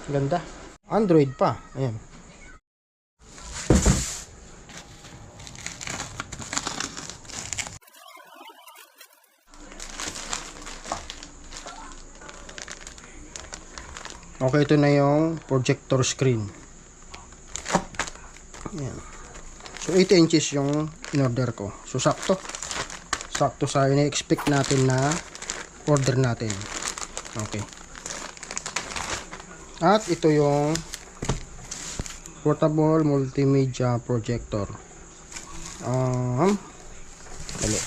Ganda. Android pa. Ayan. Okay, ito na yung projector screen. Ayan. So 8 inches yung in-order ko. So sakto. Sakto sa ina-expect natin na order natin. Okay. At ito yung portable multimedia projector. Dali.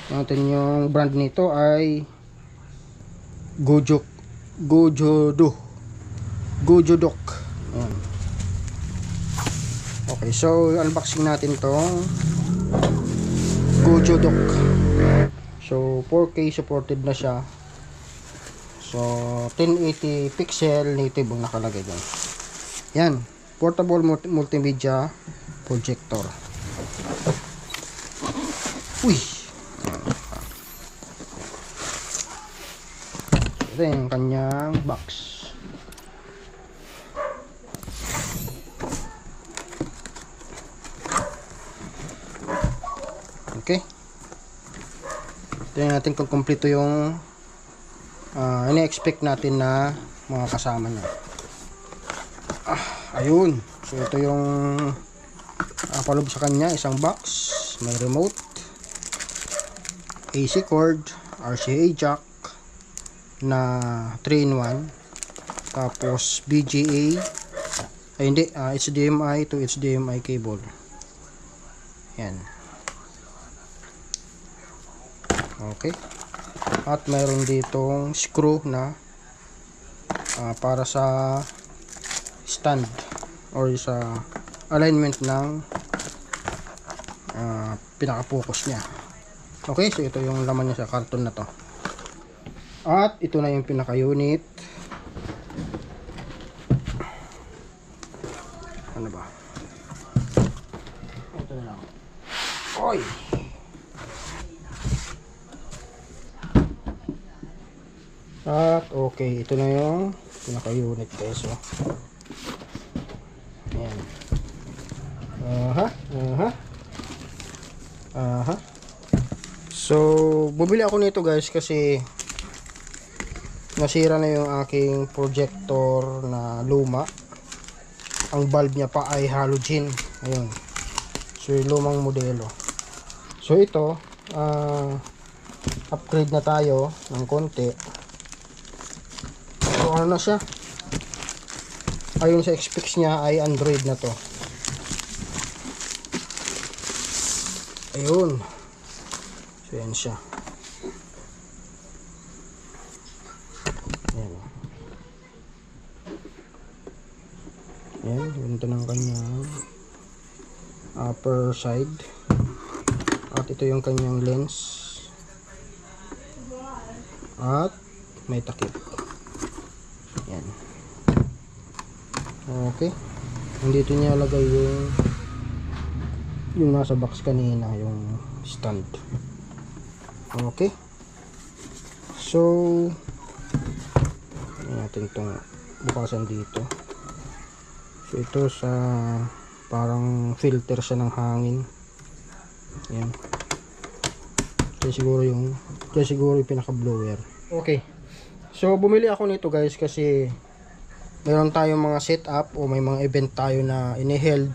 Natin yung brand nito ay Gojodok. Ayan. Okay, so unboxing natin tong Gojodok. So 4K supported na siya. So 1080 pixel native ang nakalagay dyan. Yan, portable multimedia projector. Uy. Ito yung kanyang box. Okay. Tingnan natin kung kumpleto yung ini-expect natin na mga kasama niya. Ayun. So ito yung palob sa kanya, isang box, may remote, AC cord, RCA jack na 3-in-1, tapos VGA, HDMI to HDMI cable. Yan. Okay. At mayroon ditong screw na para sa stand or sa alignment ng pinaka-focus niya. Okay, so ito yung laman niya sa karton na to. At ito na yung pinaka-unit. Ano ba? Ito na lang. Oy! At okay, ito na yung pinaka-unit guys. So, ayan. So, bumili ako nito guys kasi nasira na yung aking projector na luma. Ang bulb niya pa ay halogen. Ayun. So, yung lumang modelo. So, ito upgrade na tayo ng konti. So ano na siya, ayon sa specs niya ay Android na to. Ayun. So yan siya. Ayan. Ayan, ganito ng kanyang upper side. At ito yung kanyang lens. At may takip. Yan. Okay. Nandito niya lagay yung nasa box kanina, yung stand. Okay. So, natin itong bukasan dito. So, ito sa parang filter siya ng hangin. Yan. Kaya siguro yung pinaka-blower. Okay. So, bumili ako nito guys kasi meron tayong mga setup o may mga event tayo na ini-held.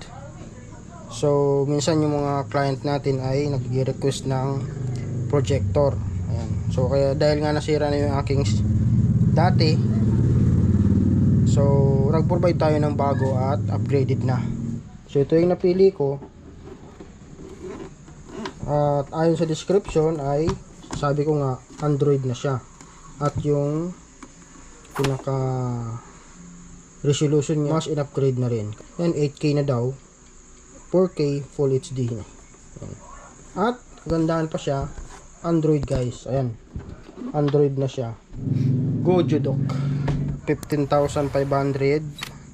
So, minsan yung mga client natin ay nag-request ng projector. Ayan. So, kaya dahil nga nasira na yung aking dati, so, nag-provide tayo ng bago at upgraded na. So, ito yung napili ko. At ayon sa description ay sabi ko nga Android na siya. At yung pinaka resolution niya mas in-upgrade na rin. Yan 8K na daw. 4K Full HD na. Yan. At gandaan pa siya. Android guys. Ayan. Android na siya. Gojodok. 15,500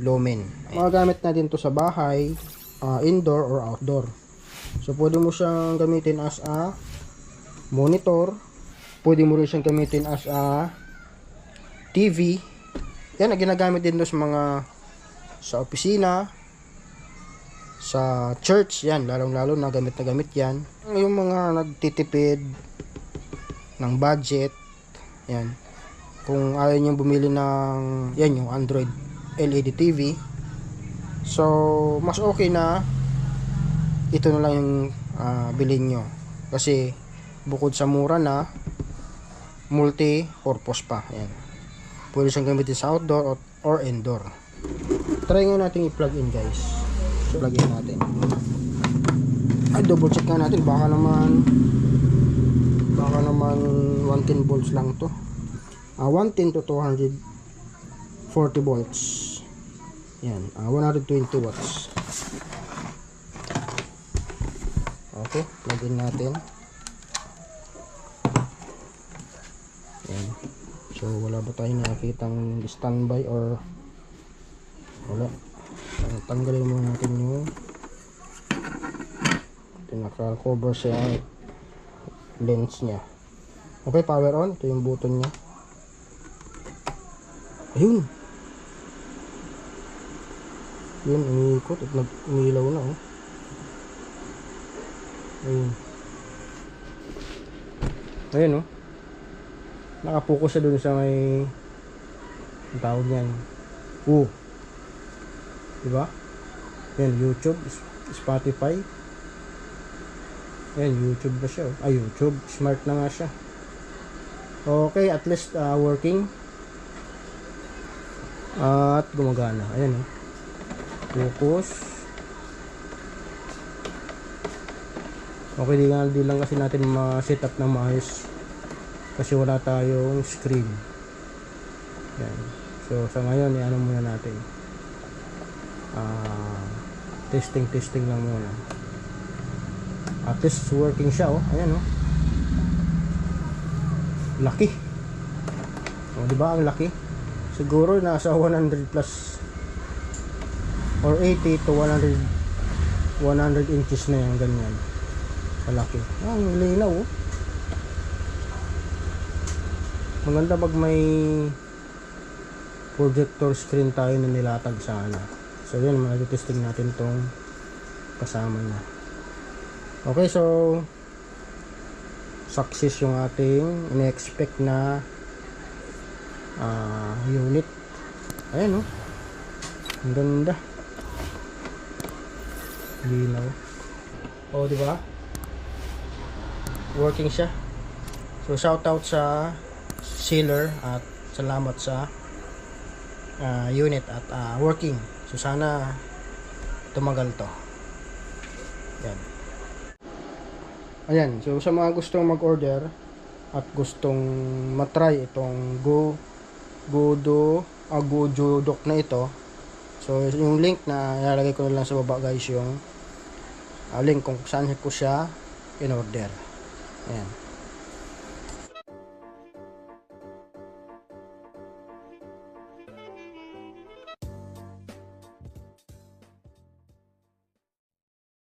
lumen. Magagamit natin to sa bahay, indoor or outdoor. So pwede mo siyang gamitin as a monitor. Pwede mo rin siyang gamitin as a TV yan ang ginagamit din doon sa mga sa opisina, sa church, yan lalong-lalo na gamit yan. Yung mga nagtitipid ng budget, yan, kung ayaw nyo bumili ng yan yung Android LED TV, so mas okay na ito na lang yung bilhin nyo, kasi bukod sa mura na, multi-purpose pa. Yan, pwede siyang gamitin sa outdoor or indoor. Try nga natin i-plug in, guys. So, plug in natin. Ay, double check nga natin, baka naman 110 volts lang to. 110 to 240 volts. Yan, 120 watts. Okay, plug in natin. Yan. So, wala ba tayong nakikitang standby or wala. Tanggalin muna natin yung pinaka-cover sa lens nya. Okay, power on. Ito yung button nya. Ayun. Yun, umiikot at umilaw na, oh. Ayun. Ayun, oh. Nakapokus siya dun sa may ang tawag niyan. Diba? Yan, YouTube, Spotify. Yan, YouTube ba siya? YouTube. Smart na nga siya. Okay, at least working. At gumagana. Ayan, oh. Focus. Okay, di lang kasi natin ma-set up na maayos kasi wala tayong screen. Yan. So, sa ngayon, i-ano muna natin. Testing lang muna. At least working siya, oh. Ayan, oh. Laki. Oh, di ba ang laki? Siguro nasa 100 plus or 80 to 100 inches na yan, ganyan. Malaki. Ang linaw, oh. Maganda pag may projector screen tayo na nilatag sana. So yun, mag-testing natin tong kasama niya. Okay, so success yung ating in-expect na unit. Ayan, oh. Ang ganda. Linaw. Oh, di ba? Working siya. So shout out sa seller at salamat sa unit at working. So sana tumagal to. Yan. Ayan, so sa mga gustong mag-order at gustong matry itong Gojo Dock na ito, so yung link na ilalagay ko na lang sa baba, guys, yung link kung saan ko siya in order. Ayan.